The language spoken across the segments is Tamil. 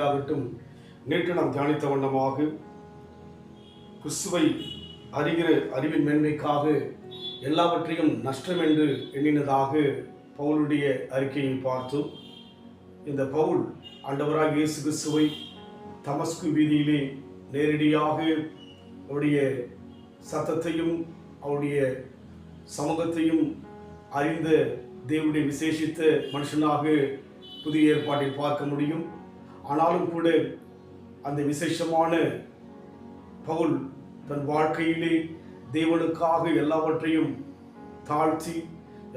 உண்டாகட்டும். நேற்று நாம் தியானித்த வண்ணமாக கிறிஸ்துவை அறிகிற அறிவின் மேன்மைக்காக எல்லாவற்றையும் நஷ்டம் என்று எண்ணினதாக பவுலுடைய அறிக்கையை பார்த்தோம். இந்த பவுல் ஆண்டவராக இயேசு கிறிஸ்துவை தமஸ்கு வீதியிலே நேரடியாக அவருடைய சத்தத்தையும் அவருடைய சமூகத்தையும் அறிந்த தேவனுடைய விசேஷித்த மனுஷனாக புதிய ஏற்பாட்டில் பார்க்க முடியும். ஆனாலும் கூட அந்த விசேஷமான பவுல் தன் வாழ்க்கையிலே தேவனுக்காக எல்லாவற்றையும் தாழ்த்தி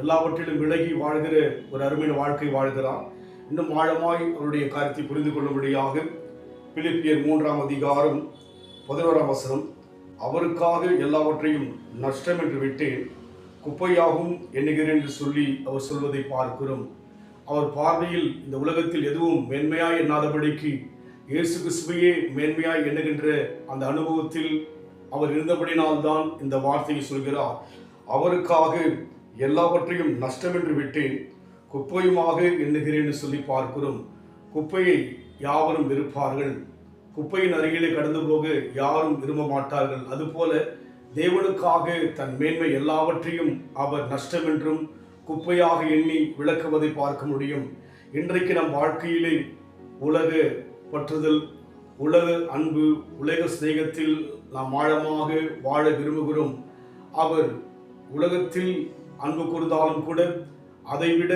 எல்லாவற்றிலும் விலகி வாழ்கிற ஒரு அருமையான வாழ்க்கை வாழ்கிறார். இன்னும் ஆழமாய் அவருடைய காரியத்தை புரிந்து கொள்ளும்படியாக பிலிப்பியர் 3ஆம் அதிகாரம் 11ஆம் வசனம், அவருக்காக எல்லாவற்றையும் நஷ்டம் என்று விட்டேன், குப்பையாகவும் எண்ணுகிறேன் என்று சொல்லி அவர் சொல்வதை பார்க்கிறோம். அவர் பார்வையில் இந்த உலகத்தில் எதுவும் மேன்மையாய் எண்ணாதபடிக்கு இயேசு கிறிஸ்துவையே மேன்மையாய் எண்ணுகின்ற அந்த அனுபவத்தில் அவர் இருந்தபடினால்தான் இந்த வார்த்தையை சொல்கிறார். அவருக்காக எல்லாவற்றையும் நஷ்டம் என்று விட்டேன், குப்பையுமாக எண்ணுகிறேன் என்று சொல்லி பார்க்கிறோம். குப்பையை யாவரும் விருப்பார்கள், குப்பையின் அருகிலே கடந்து போக யாரும் விரும்ப மாட்டார்கள். அதுபோல தேவனுக்காக தன் மேன்மை எல்லாவற்றையும் அவர் நஷ்டம் என்றும் குப்பையாக எண்ணி விளக்குவதை பார்க்க முடியும். இன்றைக்கு நம் வாழ்க்கையிலே உலக பற்றுதல், உலக அன்பு, உலக சிநேகத்தில் நாம் ஆழமாக வாழ விரும்புகிறோம். அவர் உலகத்தில் அன்பு கூர்ந்தாலும் கூட அதைவிட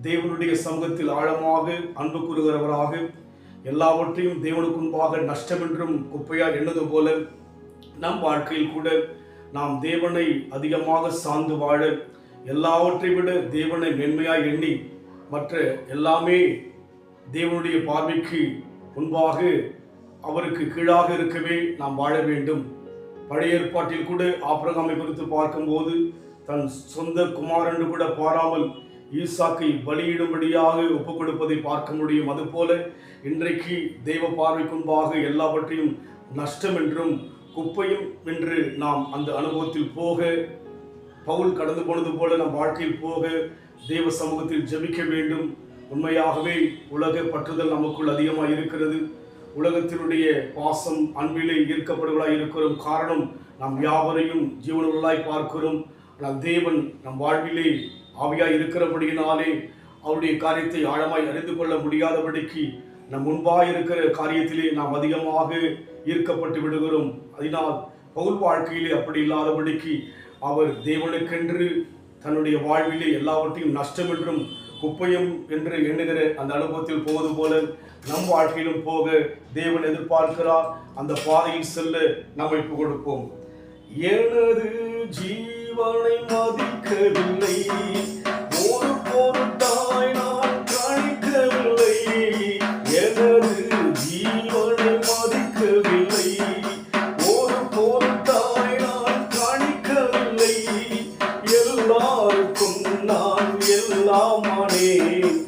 தேவனுடைய சமூகத்தில் ஆழமாக அன்பு கூறுகிறவராக எல்லாவற்றையும் தேவனுக்கு முன்பாக நஷ்டம் என்றும் குப்பையாக எண்ணது போல நம் வாழ்க்கையில் கூட நாம் தேவனை அதிகமாக சார்ந்து வாழ, எல்லாவற்றை விட தேவனை மென்மையாக எண்ணி மற்ற எல்லாமே தேவனுடைய பார்வைக்கு முன்பாக அவருக்கு கீழாக இருக்கவே நாம் வாழ வேண்டும். பழைய ஏற்பாட்டில் கூட ஆபிரகாமை குறித்து பார்க்கும்போது தன் சொந்த குமாரன் கூட பாராமல் ஈசாக்கை பலியிடும்படியாக ஒப்புக் கொடுப்பதை பார்க்க முடியும். அதுபோல இன்றைக்கு தெய்வ பார்வைக்கு முன்பாக எல்லாவற்றையும் நஷ்டம் என்றும் குப்பையும் என்று நாம் அந்த அனுபவத்தில் போக, பவுல் கடந்து போனது போல நம் வாழ்க்கையில் போக தேவ சமூகத்தில் ஜெபிக்க வேண்டும். உண்மையாகவே உலக பற்றுதல் நமக்குள் அதிகமாக இருக்கிறது. உலகத்தினுடைய பாசம் அன்பிலே ஈர்க்கப்படுவதாய் இருக்கிறோம். காரணம், நாம் யாவரையும் ஜீவனுள்ளாய் பார்க்கிறோம். ஆனால் தேவன் நம் வாழ்விலே ஆவியாய் இருக்கிறபடியினாலே அவருடைய காரியத்தை ஆழமாய் அறிந்து கொள்ள முடியாதபடிக்கு நம் முன்பாக இருக்கிற காரியத்திலே நாம் அதிகமாக ஈர்க்கப்பட்டு விடுகிறோம். அதனால் பவுல் வாழ்க்கையிலே அப்படி இல்லாதபடிக்கு அவர் தேவனுக்கென்று தன்னுடைய வாழ்விலே எல்லாவற்றையும் நஷ்டம் என்றும் குப்பையும் என்று எண்ணுகிற அந்த அனுபவத்தில் போவது போல நம் வாழ்க்கையிலும் போக தேவன் எதிர்பார்க்கிறார். அந்த பாதையில் செல்ல நாம் ஒப்பு கொடுப்போம். எனது ஜீவனை மதிக்கவில்லை, ஒரு பொருட்டாய் நான் கணிக்கவில்லை. எனது ஜீவனை மதிக்கவில்லை, ஒரு பொருட்டாய் நான் கணிக்கவில்லை. எல்லாருக்கும் நான் எல்லாமானேன்,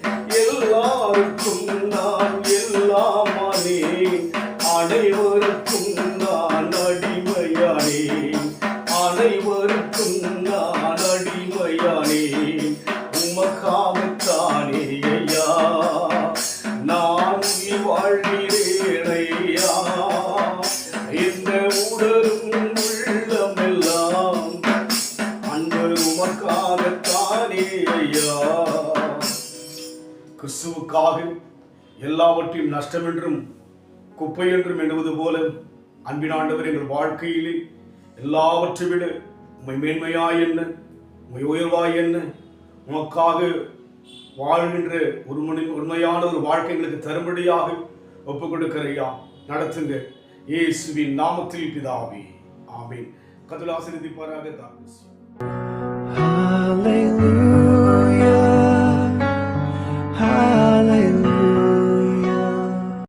எல்லாருக்கும் நான் எல்லாமானேன். அனைவருக்கும் நான் அடிமையானேன், அனைவருக்கும் நான் அடிமையானேன். உமக்காகத்தானே ஐயா நான் வாழ்கிறேன் ஐயா. இந்த உடலும் உள்ளமெல்லாம் அன்பு உமக்காகத்தானே ஐயா. கிறிஸ்துவுக்காக எல்லாவற்றையும் நஷ்டம் என்றும் குப்பை என்றும் எண்ணுவது போல அன்பின் ஆண்டவர் எங்கள் வாழ்க்கையிலே எல்லாவற்றை விட உம்மை மேன்மையாய் என்ன, உம்மை உயர்வாய் என்ன, உமக்காக வாழ்கின்ற ஒரு உண்மையான ஒரு வாழ்க்கை எங்களுக்கு தரும்படியாக ஒப்புக் கொடுக்கிறையா. நடத்துங்க இயேசுவின் நாமத்தில் பிதாவே, ஆமென். கர்த்தர் ஆசீர்வதிப்பாராக.